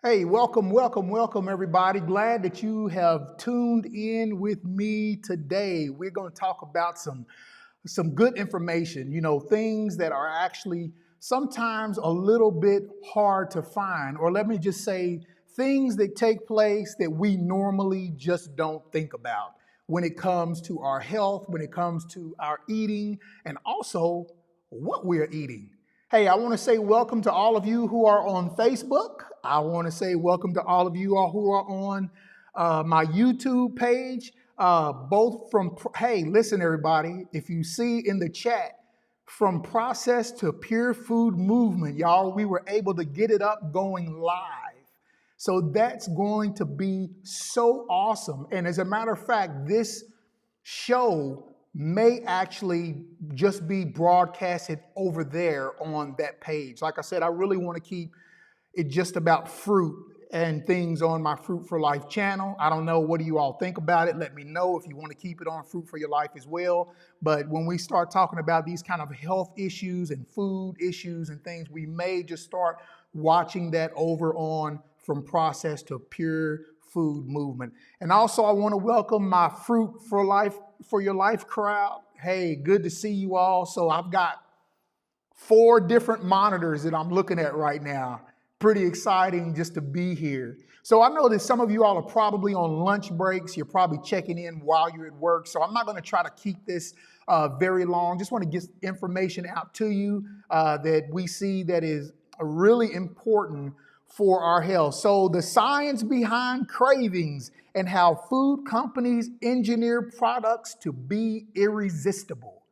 Hey, welcome, everybody. Glad that you have tuned in with me today. We're going to talk about some good information, things that are actually sometimes a little bit hard to find, or let me just say things that take place that we normally just don't think about when it comes to our health, when it comes to our eating, and also what we're eating. Hey, I want to say welcome to all of you who are on Facebook. I want to say welcome to all of you all who are on my YouTube page. Hey, listen, everybody, if you see in the chat, from process to pure food movement, y'all, we were able to get it up going live. So that's going to be so awesome. And as a matter of fact, this show may actually just be broadcasted over there on that page. Like I said, I really want to keep it just about fruit and things on my Fruit for Life channel. I don't know, what do you all think about it? Let me know if you want to keep it on Fruit for Your Life as well. But when we start talking about these kind of health issues and food issues and things, we may just start watching that over on From Process to Pure Food Movement. And also I want to welcome my Fruit for Your Life crowd. Hey, good to see you all. So I've got 4 different monitors that I'm looking at right now. Pretty exciting just to be here. So I know that some of you all are probably on lunch breaks. You're probably checking in while you're at work. So I'm not going to try to keep this very long. Just want to get information out to you that we see that is really important for our health. So the science behind cravings and how food companies engineer products to be irresistible.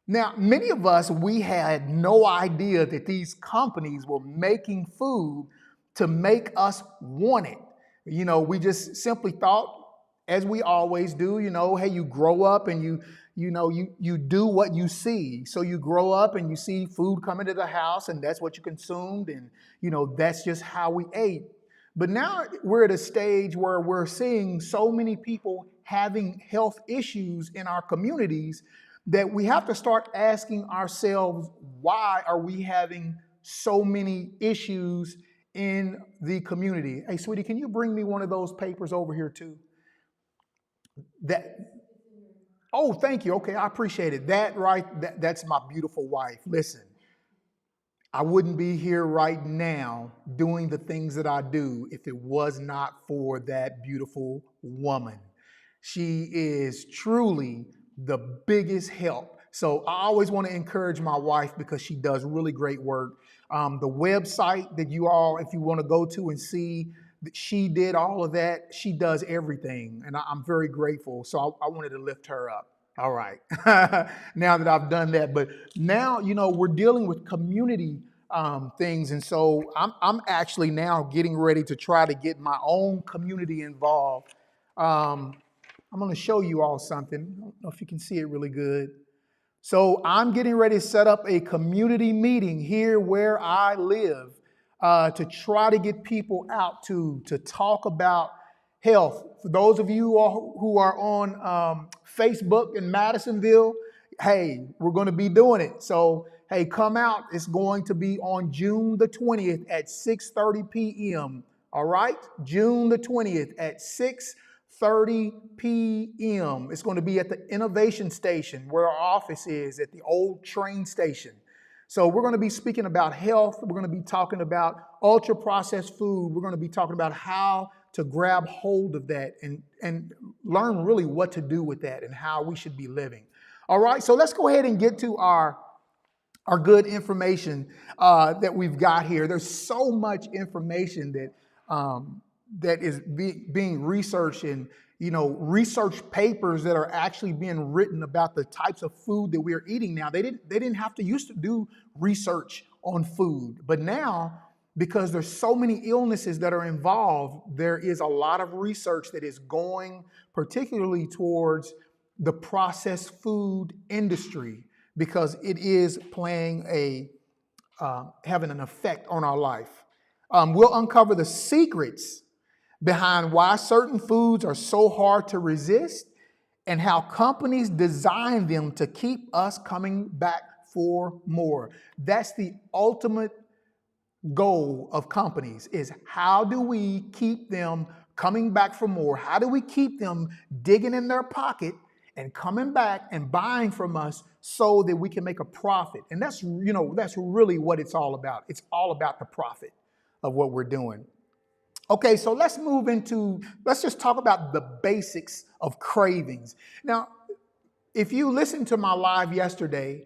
Now, many of us, we had no idea that these companies were making food to make us want it. We just simply thought, as we always do, hey, you grow up and you do what you see. So you grow up and you see food come into the house and that's what you consumed, and that's just how we ate. But now we're at a stage where we're seeing so many people having health issues in our communities that we have to start asking ourselves, why are we having so many issues in the community? Hey, sweetie, can you bring me one of those papers over here too? That. Oh, thank you. Okay, I appreciate it. That's my beautiful wife. Listen, I wouldn't be here right now doing the things that I do if it was not for that beautiful woman. She is truly the biggest help. So I always want to encourage my wife because she does really great work. The website that you all, if you want to go to and see, she did all of that. She does everything. And I'm very grateful. So I wanted to lift her up. All right. Now that I've done that. But now, we're dealing with community things. And so I'm actually now getting ready to try to get my own community involved. I'm going to show you all something. I don't know if you can see it really good. So I'm getting ready to set up a community meeting here where I live to try to get people out to talk about health. For those of you who are on Facebook in Madisonville, hey, we're going to be doing it. So, hey, come out. It's going to be on June the 20th at 6:30 p.m. All right? June the 20th at 6:30 p.m. It's going to be at the Innovation Station where our office is at the old train station. So we're going to be speaking about health. We're going to be talking about ultra-processed food. We're going to be talking about how to grab hold of that and learn really what to do with that and how we should be living. All right, so let's go ahead and get to our good information that we've got here. There's so much information that is being researched, and research papers that are actually being written about the types of food that we're eating now. They didn't have to used to do research on food, but now, because there's so many illnesses that are involved, there is a lot of research that is going particularly towards the processed food industry, because it is playing having an effect on our life. We'll uncover the secrets behind why certain foods are so hard to resist and how companies design them to keep us coming back for more. That's the ultimate goal of companies, is how do we keep them coming back for more? How do we keep them digging in their pocket and coming back and buying from us so that we can make a profit? And that's really what it's all about. It's all about the profit of what we're doing. Okay, so let's just talk about the basics of cravings. Now, if you listened to my live yesterday,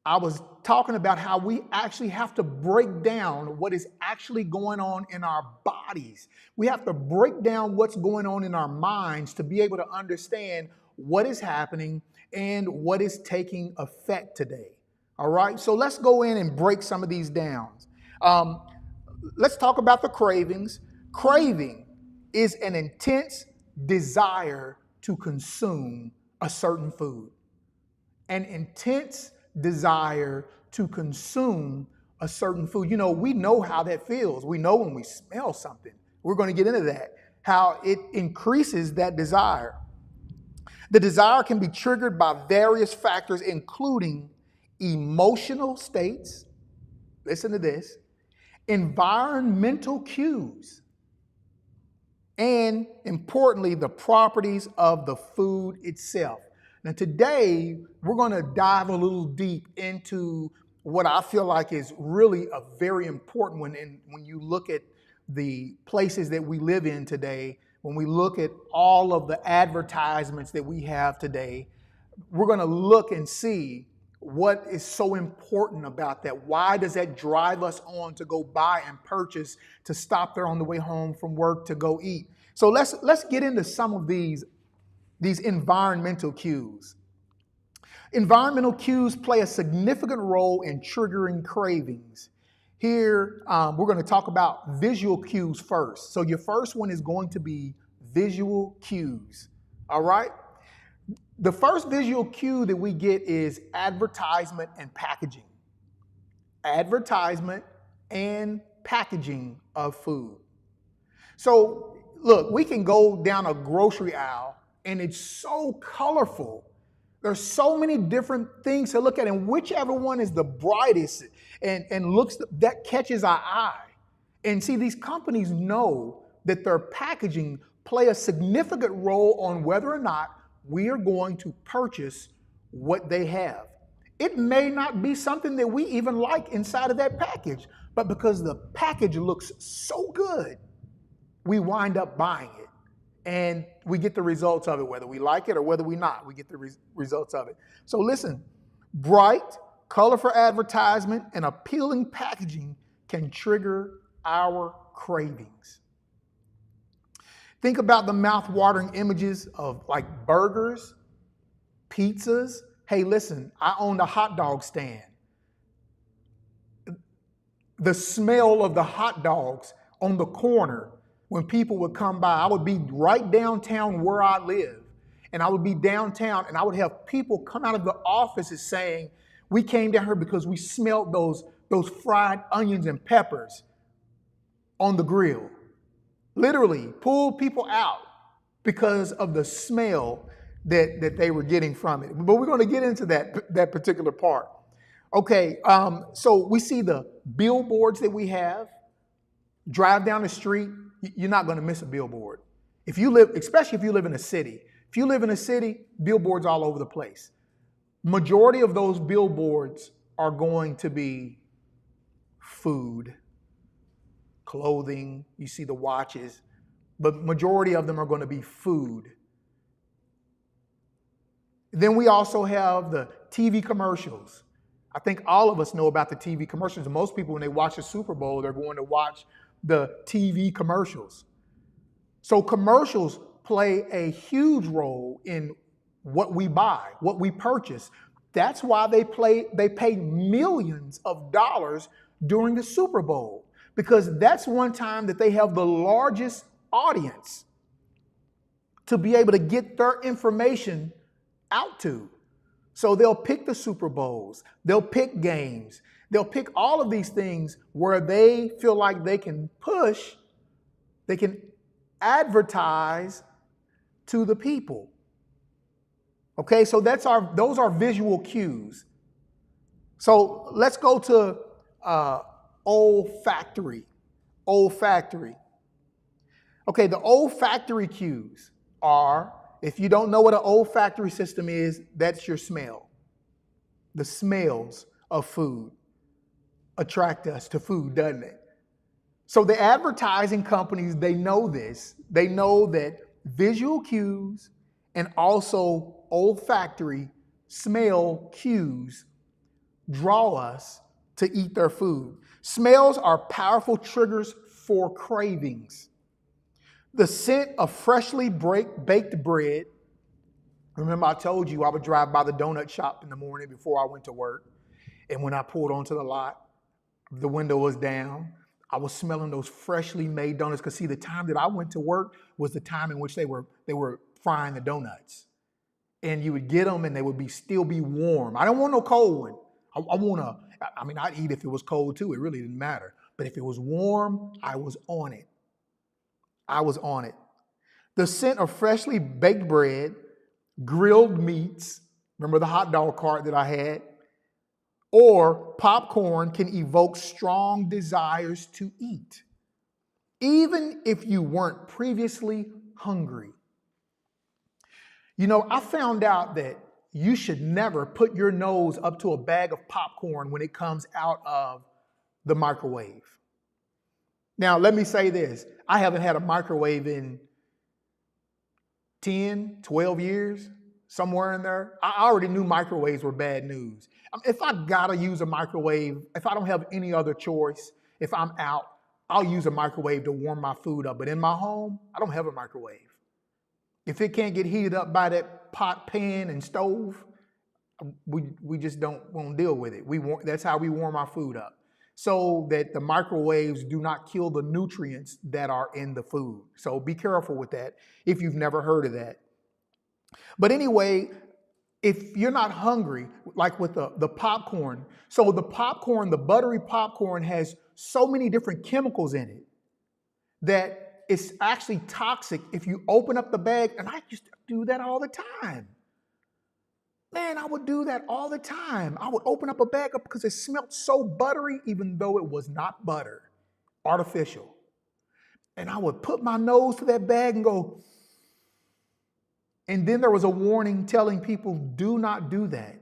I was talking about how we actually have to break down what is actually going on in our bodies. We have to break down what's going on in our minds to be able to understand what is happening and what is taking effect today. All right, so let's go in and break some of these down. Let's talk about the cravings. Craving is an intense desire to consume a certain food. An intense desire to consume a certain food. We know how that feels. We know when we smell something. We're going to get into that, how it increases that desire. The desire can be triggered by various factors, including emotional states, listen to this, environmental cues, and importantly, the properties of the food itself. Now today, we're going to dive a little deep into what I feel like is really a very important one. And when you look at the places that we live in today, when we look at all of the advertisements that we have today, we're going to look and see What is so important about that? Why does that drive us on to go buy and purchase, to stop there on the way home from work to go eat? So let's get into some of these environmental cues. Environmental cues play a significant role in triggering cravings. Here, we're going to talk about visual cues first. So your first one is going to be visual cues. All right? The first visual cue that we get is advertisement and packaging. Advertisement and packaging of food. So, look, we can go down a grocery aisle and it's so colorful. There's so many different things to look at, and whichever one is the brightest and looks that catches our eye. And see, these companies know that their packaging play a significant role on whether or not we are going to purchase what they have. It may not be something that we even like inside of that package, but because the package looks so good, we wind up buying it. And we get the results of it, whether we like it or whether we not, we get the results of it. So listen, bright, colorful advertisement and appealing packaging can trigger our cravings. Think about the mouth-watering images of like burgers, pizzas. Hey, listen, I owned a hot dog stand. The smell of the hot dogs on the corner, when people would come by, I would be right downtown where I live. And I would be downtown and I would have people come out of the offices saying, we came down here because we smelled those fried onions and peppers on the grill. Literally pull people out because of the smell that they were getting from it. But we're going to get into that particular part. Okay, so we see the billboards that we have. Drive down the street, you're not going to miss a billboard. If you live, especially if you live in a city. If you live in a city, billboards all over the place. Majority of those billboards are going to be food, clothing, you see the watches, but majority of them are going to be food. Then we also have the TV commercials. I think all of us know about the TV commercials. Most people, when they watch the Super Bowl, they're going to watch the TV commercials. So commercials play a huge role in what we buy, what we purchase. That's why they pay millions of dollars during the Super Bowl, because that's one time that they have the largest audience to be able to get their information out to. So they'll pick the Super Bowls, they'll pick games, they'll pick all of these things where they feel like they can push, they can advertise to the people. Okay, so those are visual cues. So let's go to olfactory. Olfactory. Okay, the olfactory cues are, if you don't know what an olfactory system is, that's your smell. The smells of food attract us to food, doesn't it? So the advertising companies, they know this. They know that visual cues and also olfactory smell cues draw us to eat their food. Smells are powerful triggers for cravings. The scent of freshly baked bread. Remember, I told you I would drive by the donut shop in the morning before I went to work. And when I pulled onto the lot, the window was down. I was smelling those freshly made donuts, because see, the time that I went to work was the time in which they were frying the donuts. And you would get them and they would still be warm. I don't want no cold one. I'd eat if it was cold too. It really didn't matter. But if it was warm, I was on it. I was on it. The scent of freshly baked bread, grilled meats, remember the hot dog cart that I had, or popcorn can evoke strong desires to eat, even if you weren't previously hungry. You know, I found out that you should never put your nose up to a bag of popcorn when it comes out of the microwave. Now, let me say this. I haven't had a microwave in 10, 12 years. somewhere in there. I already knew microwaves were bad news. If I gotta use a microwave, if I don't have any other choice, if I'm out, I'll use a microwave to warm my food up. But in my home, I don't have a microwave. If it can't get heated up by that pot, pan, and stove, we just won't deal with it. That's how we warm our food up, so that the microwaves do not kill the nutrients that are in the food. So be careful with that if you've never heard of that. But anyway, if you're not hungry, like with the popcorn, so the popcorn, the buttery popcorn has so many different chemicals in it that it's actually toxic if you open up the bag. And I used to do that all the time. Man, I would do that all the time. I would open up a bag up because it smelled so buttery, even though it was not butter, artificial. And I would put my nose to that bag and go, and then there was a warning telling people, do not do that.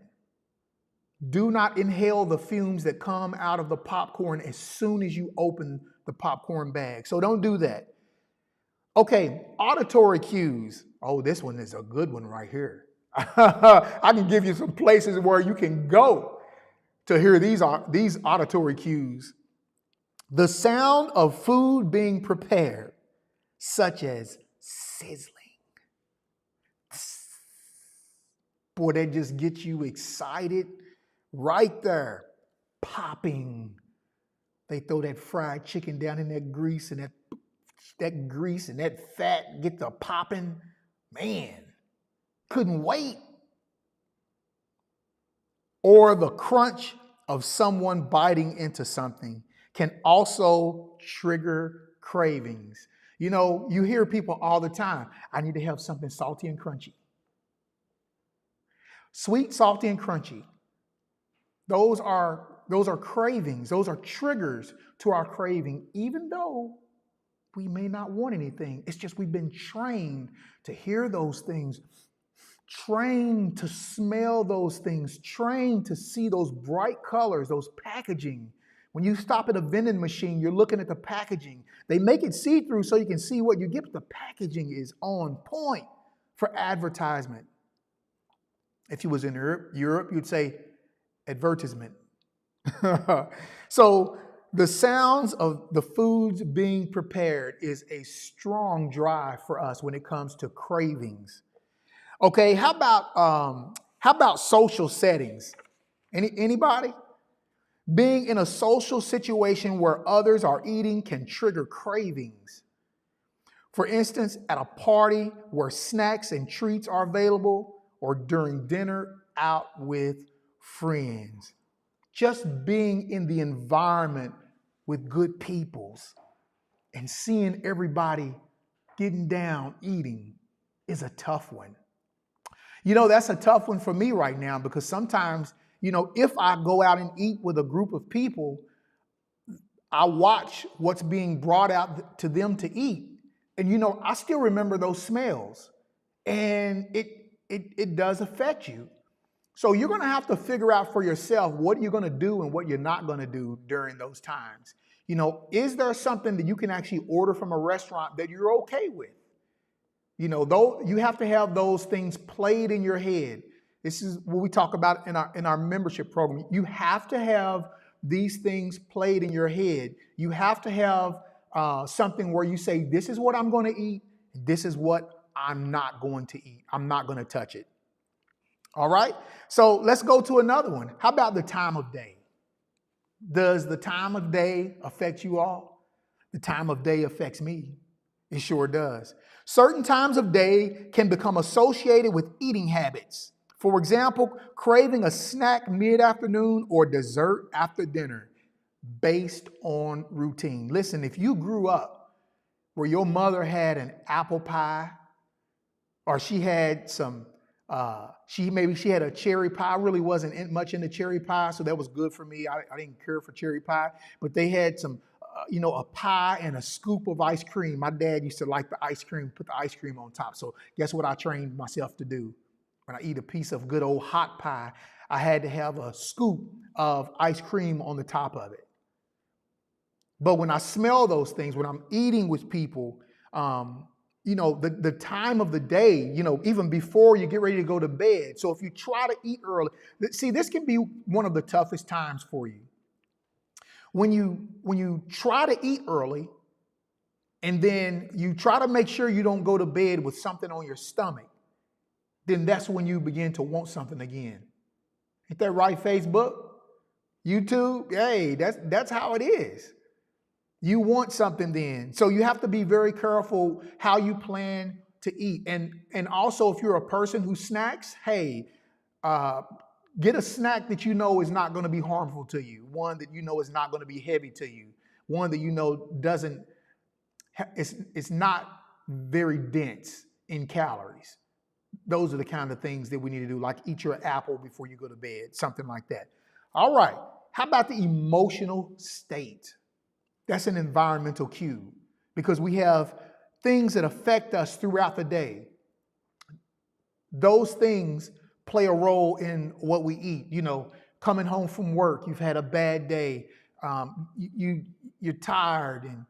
Do not inhale the fumes that come out of the popcorn as soon as you open the popcorn bag. So don't do that. Okay, auditory cues. Oh, this one is a good one right here. I can give you some places where you can go to hear these auditory cues. The sound of food being prepared, such as sizzling. Boy, that just gets you excited right there. Popping. They throw that fried chicken down in that grease, and that grease and that fat get to popping. Man, couldn't wait. Or the crunch of someone biting into something can also trigger cravings. You know, you hear people all the time, I need to have something salty and crunchy. Sweet, salty, and crunchy. Those are cravings. Those are triggers to our craving, even though we may not want anything. It's just we've been trained to hear those things, trained to smell those things, trained to see those bright colors, those packaging. When you stop at a vending machine, you're looking at the packaging. They make it see-through so you can see what you get, but the packaging is on point for advertisement. If you was in Europe, you'd say advertisement. So the sounds of the foods being prepared is a strong drive for us when it comes to cravings. Okay, how about social settings? Anybody? Being in a social situation where others are eating can trigger cravings. For instance, at a party where snacks and treats are available, or during dinner out with friends. Just being in the environment with good peoples and seeing everybody getting down, eating is a tough one. You know, that's a tough one for me right now because sometimes, you know, if I go out and eat with a group of people, I watch what's being brought out to them to eat. And, you know, I still remember those smells. And it does affect you. So you're going to have to figure out for yourself what you're going to do and what you're not going to do during those times. You know, is there something that you can actually order from a restaurant that you're okay with? You know, though you have to have those things played in your head. This is what we talk about in our membership program. You have to have these things played in your head. You have to have something where you say, this is what I'm going to eat. This is what I'm not going to eat. I'm not going to touch it. All right. So let's go to another one. How about the time of day? Does the time of day affect you all? The time of day affects me. It sure does. Certain times of day can become associated with eating habits. For example, craving a snack mid-afternoon or dessert after dinner based on routine. Listen, if you grew up where your mother had an apple pie, or she had some, she had a cherry pie. I really wasn't much into cherry pie, so that was good for me. I didn't care for cherry pie, but they had some, a pie and a scoop of ice cream. My dad used to like the ice cream, put the ice cream on top. So guess what I trained myself to do? When I eat a piece of good old hot pie, I had to have a scoop of ice cream on the top of it. But when I smell those things, when I'm eating with people, the time of the day, even before you get ready to go to bed. So if you try to eat early, see, this can be one of the toughest times for you. When you try to eat early and then you try to make sure you don't go to bed with something on your stomach, then that's when you begin to want something again. Ain't that right, Facebook? YouTube? Hey, that's how it is. You want something then. So you have to be very careful how you plan to eat. And also, if you're a person who snacks, hey, get a snack that you know is not going to be harmful to you, one that you know is not going to be heavy to you, one that you know it's not very dense in calories. Those are the kind of things that we need to do, like eat your apple before you go to bed, something like that. All right. How about the emotional state? That's an environmental cue because we have things that affect us throughout the day. Those things play a role in what we eat. Coming home from work, you've had a bad day, you're tired, and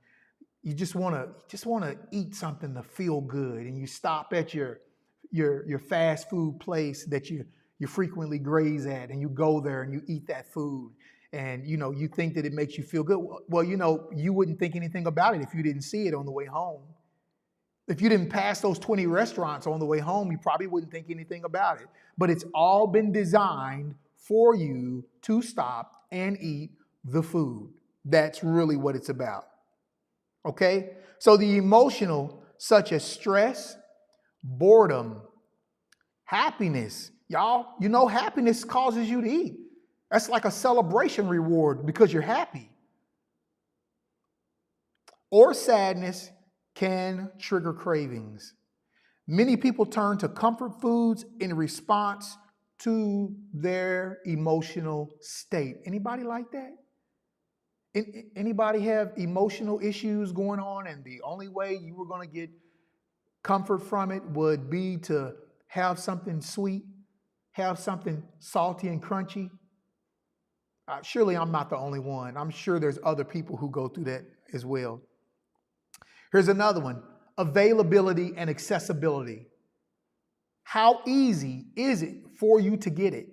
you just want to eat something to feel good, and you stop at your fast food place that you frequently graze at, and you go there and you eat that food. And, you think that it makes you feel good. Well, you wouldn't think anything about it if you didn't see it on the way home. If you didn't pass those 20 restaurants on the way home, you probably wouldn't think anything about it. But it's all been designed for you to stop and eat the food. That's really what it's about. Okay? So the emotional, such as stress, boredom, happiness. Y'all, happiness causes you to eat. That's like a celebration reward because you're happy. Or sadness can trigger cravings. Many people turn to comfort foods in response to their emotional state. Anybody like that? Anybody have emotional issues going on and the only way you were going to get comfort from it would be to have something sweet, have something salty and crunchy? Surely I'm not the only one. I'm sure there's other people who go through that as well. Here's another one: availability and accessibility. How easy is it for you to get it?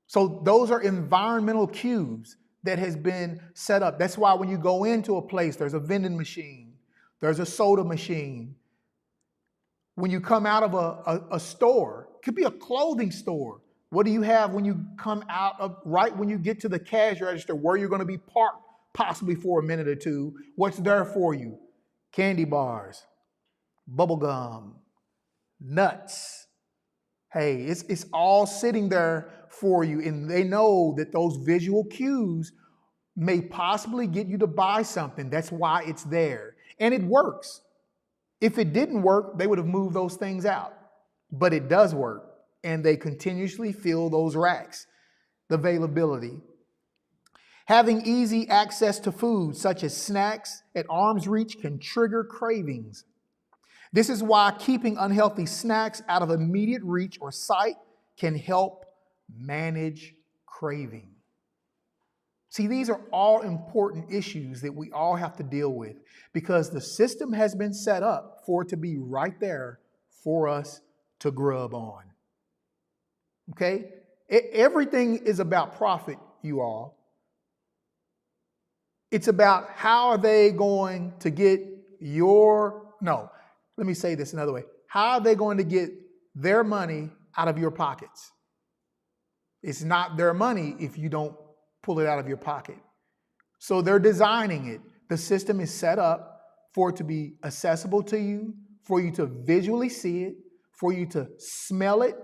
So those are environmental cues that has been set up. That's why when you go into a place, there's a vending machine, there's a soda machine. When you come out of a store, it could be a clothing store. What do you have when you come out of, right when you get to the cash register where you're going to be parked possibly for a minute or two? What's there for you? Candy bars, bubble gum, nuts. Hey, it's all sitting there for you, and they know that those visual cues may possibly get you to buy something. That's why it's there. And it works. If it didn't work, they would have moved those things out. But it does work. And they continuously fill those racks. The availability. Having easy access to food, such as snacks at arm's reach, can trigger cravings. This is why keeping unhealthy snacks out of immediate reach or sight can help manage craving. See, these are all important issues that we all have to deal with because the system has been set up for it to be right there for us to grub on. Okay? Everything is about profit, you all. It's about how are they going to get let me say this another way. How are they going to get their money out of your pockets? It's not their money if you don't pull it out of your pocket. So they're designing it. The system is set up for it to be accessible to you, for you to visually see it, for you to smell it,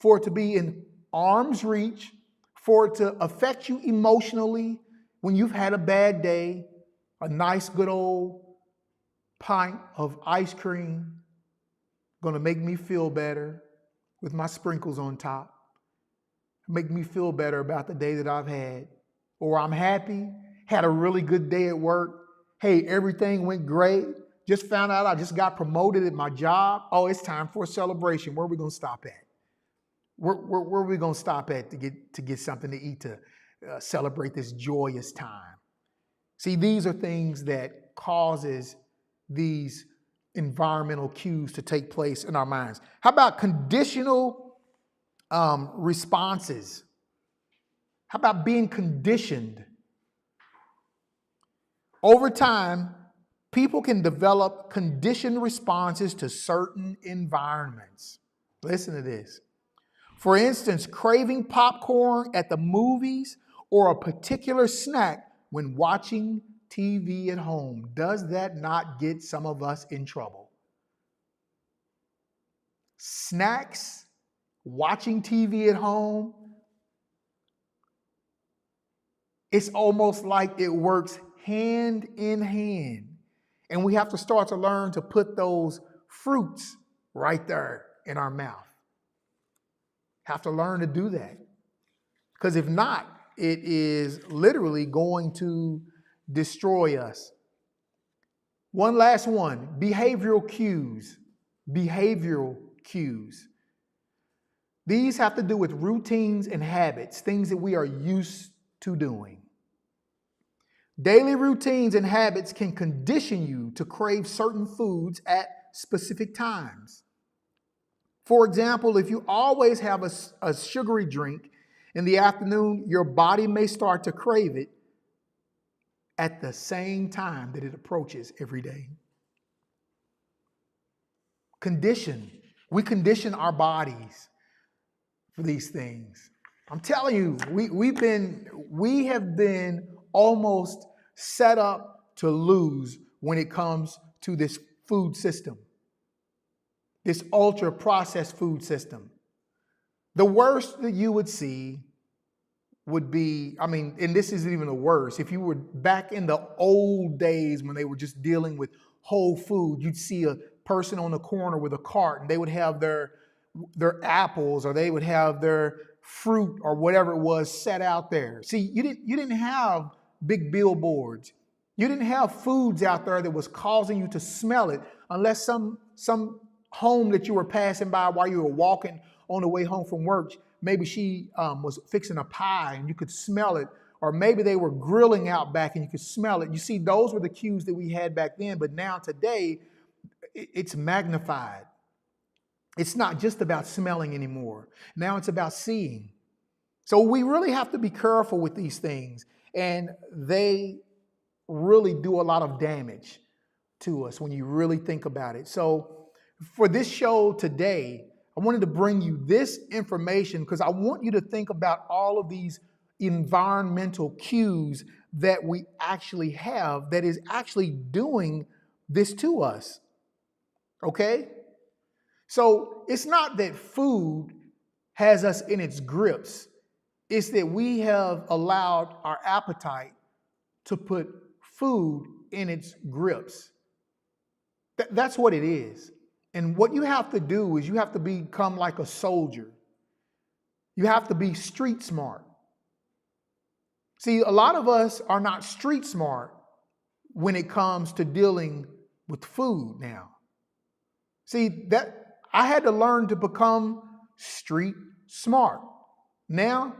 for it to be in arm's reach, for it to affect you emotionally when you've had a bad day, a nice good old pint of ice cream going to make me feel better with my sprinkles on top, make me feel better about the day that I've had. Or I'm happy, had a really good day at work. Hey, everything went great. Just found out I just got promoted at my job. Oh, it's time for a celebration. Where are we going to stop at? Where are we going to stop at to get something to eat to celebrate this joyous time? See, these are things that causes these environmental cues to take place in our minds. How about conditional responses? How about being conditioned? Over time, people can develop conditioned responses to certain environments. Listen to this. For instance, craving popcorn at the movies or a particular snack when watching TV at home. Does that not get some of us in trouble? Snacks, watching TV at home, it's almost like it works hand in hand. And we have to start to learn to put those fruits right there in our mouth. Have to learn to do that. Because if not, it is literally going to destroy us. One last one, behavioral cues. Behavioral cues. These have to do with routines and habits, things that we are used to doing. Daily routines and habits can condition you to crave certain foods at specific times. For example, if you always have a sugary drink in the afternoon, your body may start to crave it at the same time that it approaches every day. We condition our bodies for these things. I'm telling you, we have been almost set up to lose when it comes to this food system, this ultra processed food system. The worst that you would see would be, and this isn't even the worst. If you were back in the old days when they were just dealing with whole food, you'd see a person on the corner with a cart and they would have their apples or they would have their fruit or whatever it was set out there. See, you didn't have big billboards. You didn't have foods out there that was causing you to smell it unless some home that you were passing by while you were walking on the way home from work, maybe she was fixing a pie and you could smell it, or maybe they were grilling out back and you could smell it. You see, those were the cues that we had back then, but now today it's magnified. It's not just about smelling anymore. Now it's about seeing. So we really have to be careful with these things, and they really do a lot of damage to us when you really think about it. So for this show today, I wanted to bring you this information because I want you to think about all of these environmental cues that we actually have that is actually doing this to us. Okay? So it's not that food has us in its grips. It's that we have allowed our appetite to put food in its grips. That's what it is. And what you have to do is you have to become like a soldier. You have to be street smart. See, a lot of us are not street smart when it comes to dealing with food now. See, that I had to learn to become street smart. Now,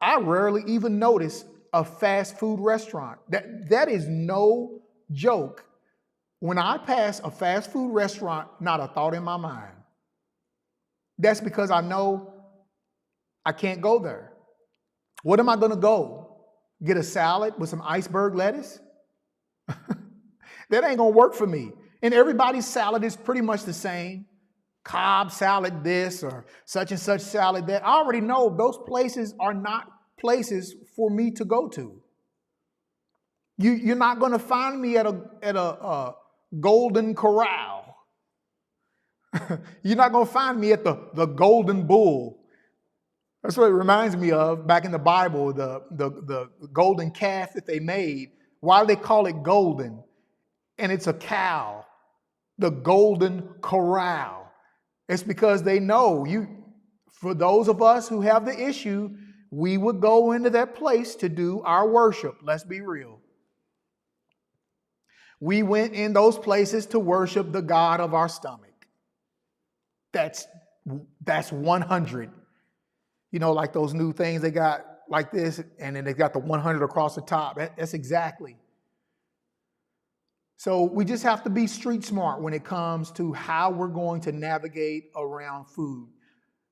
I rarely even notice a fast food restaurant. That is no joke. When I pass a fast food restaurant, not a thought in my mind. That's because I know I can't go there. What am I going to go? Get a salad with some iceberg lettuce? That ain't going to work for me. And everybody's salad is pretty much the same. Cobb salad this or such and such salad that. I already know those places are not places for me to go to. You're not going to find me at a Golden Corral. You're not going to find me at the Golden Bull. That's what it reminds me of back in the Bible, the golden calf that they made. Why do they call it golden? And it's a cow, the Golden Corral. It's because they know for those of us who have the issue, we would go into that place to do our worship. Let's be real. We went in those places to worship the God of our stomach. That's 100. You know, like those new things they got like this, and then they got the 100 across the top. That's exactly. So we just have to be street smart when it comes to how we're going to navigate around food.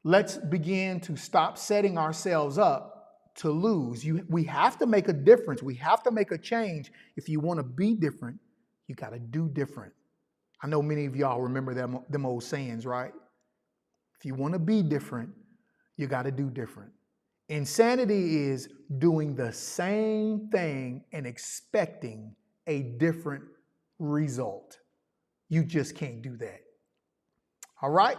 Let's begin to stop setting ourselves up to lose. We have to make a difference. We have to make a change. If you want to be different, you got to do different. I know many of y'all remember them old sayings, right? If you want to be different, you got to do different. Insanity is doing the same thing and expecting a different result. You just can't do that. All right?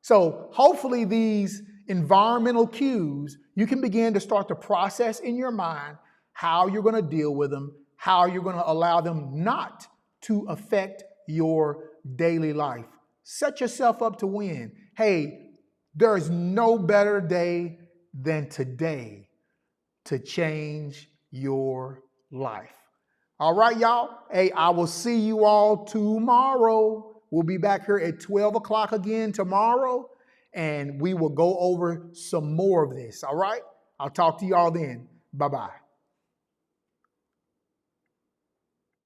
So hopefully these environmental cues, you can begin to start to process in your mind how you're going to deal with them, how you're going to allow them not to affect your daily life. Set yourself up to win. Hey, there's no better day than today to change your life. All right, y'all. Hey, I will see you all tomorrow. We'll be back here at 12 o'clock again tomorrow, and we will go over some more of this. All right? I'll talk to y'all then. Bye-bye.